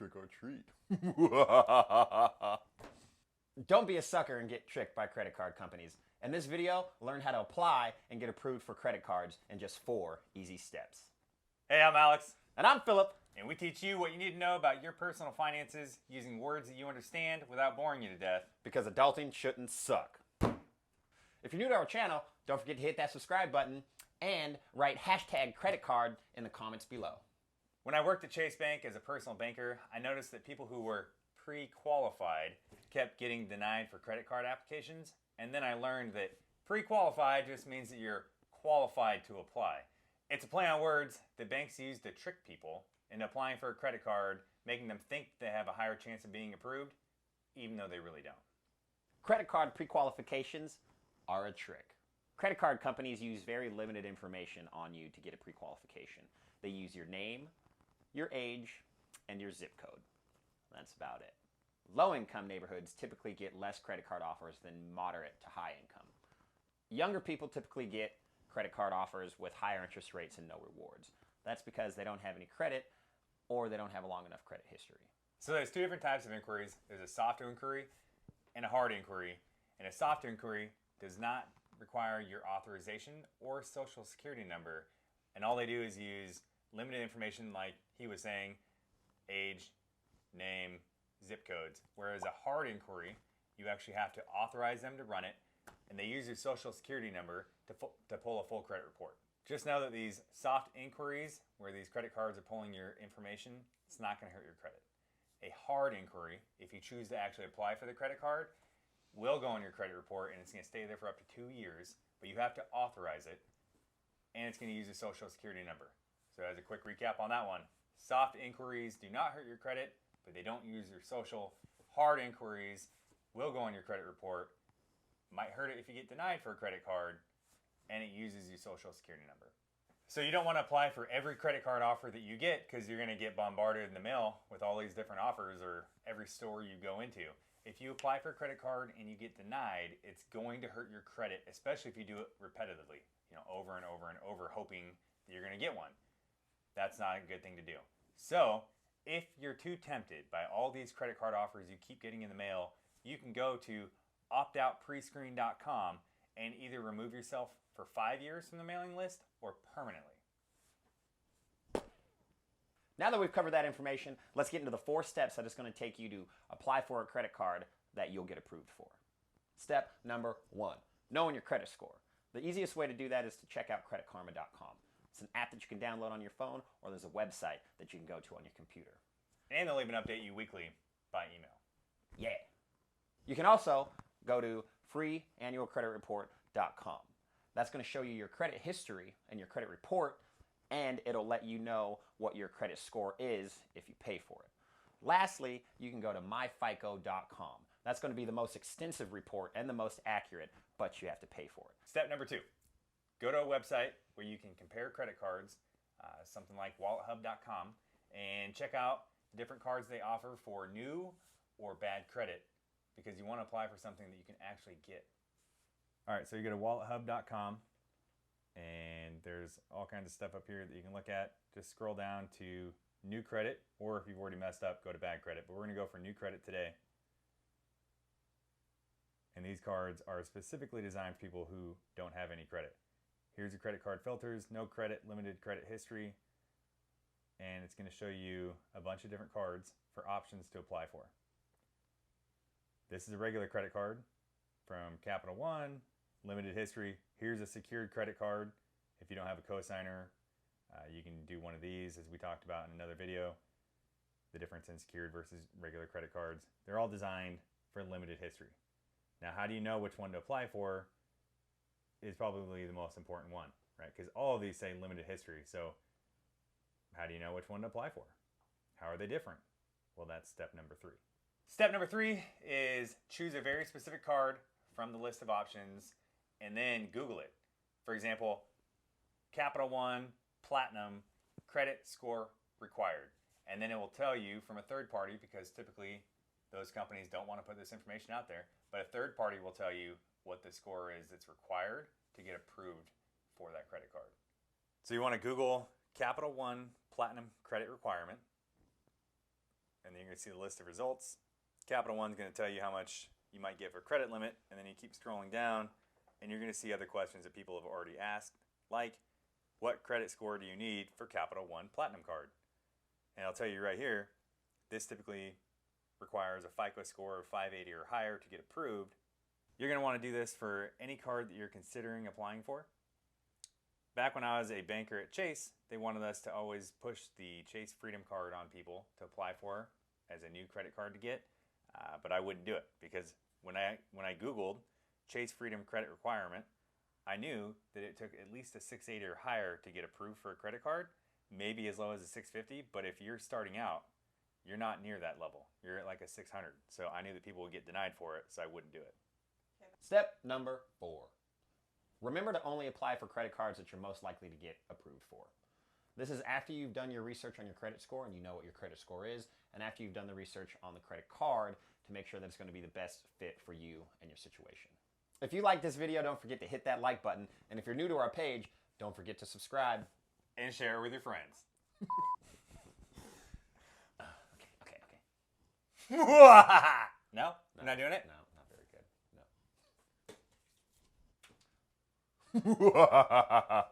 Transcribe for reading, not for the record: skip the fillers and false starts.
trick or treat. Don't be a sucker and get tricked by credit card companies. In this video, learn how to apply and get approved for credit cards in just 4 easy steps. Hey, I'm Alex. And I'm Philip. And we teach you what you need to know about your personal finances using words that you understand without boring you to death. Because adulting shouldn't suck. If you're new to our channel, don't forget to hit that subscribe button and write hashtag credit card in the comments below. When I worked at Chase Bank as a personal banker, I noticed that people who were pre-qualified kept getting denied for credit card applications. And then I learned that pre-qualified just means that you're qualified to apply. It's a play on words that banks use to trick people into applying for a credit card, making them think they have a higher chance of being approved, even though they really don't. Credit card pre-qualifications are a trick. Credit card companies use very limited information on you to get a pre-qualification. They use your name, your age, and your zip code. That's about it. Low-income neighborhoods typically get less credit card offers than moderate to high income. Younger people typically get credit card offers with higher interest rates and no rewards. That's because they don't have any credit or they don't have a long enough credit history. So there's two different types of inquiries. There's a soft inquiry and a hard inquiry. And a soft inquiry does not require your authorization or social security number. And all they do is use limited information like he was saying, age, name, zip codes. Whereas a hard inquiry, you actually have to authorize them to run it, and they use your social security number to pull a full credit report. Just know that these soft inquiries, where these credit cards are pulling your information, it's not going to hurt your credit. A hard inquiry, if you choose to actually apply for the credit card, will go on your credit report, and it's going to stay there for up to 2 years, but you have to authorize it, and it's going to use a social security number. So as a quick recap on that one, soft inquiries do not hurt your credit, but they don't use your social. Hard inquiries will go on your credit report, might hurt it if you get denied for a credit card, and it uses your social security number. So you don't want to apply for every credit card offer that you get because you're going to get bombarded in the mail with all these different offers or every store you go into. If you apply for a credit card and you get denied, it's going to hurt your credit, especially if you do it repetitively, over and over and over, hoping that you're going to get one. That's not a good thing to do. So if you're too tempted by all these credit card offers you keep getting in the mail, you can go to optoutprescreen.com and either remove yourself for 5 years from the mailing list or permanently. Now that we've covered that information, let's get into the 4 steps that it's going to take you to apply for a credit card that you'll get approved for. Step number 1, knowing your credit score. The easiest way to do that is to check out creditkarma.com. It's an app that you can download on your phone, or there's a website that you can go to on your computer. And they'll even update you weekly by email. Yeah. You can also go to freeannualcreditreport.com. That's going to show you your credit history and your credit report, and it'll let you know what your credit score is if you pay for it. Lastly, you can go to myfico.com. That's going to be the most extensive report and the most accurate, but you have to pay for it. Step number 2, go to a website where you can compare credit cards, something like wallethub.com, and check out the different cards they offer for new or bad credit, because you want to apply for something that you can actually get. All right, so you go to wallethub.com, and there's all kinds of stuff up here that you can look at. Just scroll down to new credit, or if you've already messed up, go to bad credit. But we're going to go for new credit today. And these cards are specifically designed for people who don't have any credit. Here's your credit card filters: no credit, limited credit history, and it's going to show you a bunch of different cards for options to apply for. This is a regular credit card from Capital One, limited history. Here's a secured credit card. If you don't have a cosigner, you can do one of these, as we talked about in another video, the difference in secured versus regular credit cards. They're all designed for limited history. Now, how do you know which one to apply for is probably the most important one, right? Because all of these say limited history. So how do you know which one to apply for? How are they different? Well, that's step number 3. Step number 3 is choose a very specific card from the list of options and then Google it. For example, Capital One, Platinum, credit score required. And then it will tell you from a third party, because typically those companies don't want to put this information out there, but a third party will tell you what the score is that's required to get approved for that credit card. So you want to Google Capital One Platinum credit requirement, and then going to see the list of results. Capital One's going to tell you how much you might get for credit limit, and then you keep scrolling down, and you're going to see other questions that people have already asked, like, what credit score do you need for Capital One Platinum card? And I'll tell you right here, this typically requires a FICO score of 580 or higher to get approved. You're going to want to do this for any card that you're considering applying for. Back when I was a banker at Chase, they wanted us to always push the Chase Freedom card on people to apply for as a new credit card to get, but I wouldn't do it because when I Googled Chase Freedom credit requirement, I knew that it took at least a 680 or higher to get approved for a credit card, maybe as low as a 650, but if you're starting out, you're not near that level. You're at like a 600. So I knew that people would get denied for it, so I wouldn't do it. Step number 4. Remember to only apply for credit cards that you're most likely to get approved for. This is after you've done your research on your credit score and you know what your credit score is, and after you've done the research on the credit card to make sure that it's going to be the best fit for you and your situation. If you like this video, don't forget to hit that like button, and if you're new to our page, don't forget to subscribe. And share it with your friends. Okay. No? You're not doing it? No, not very good. No.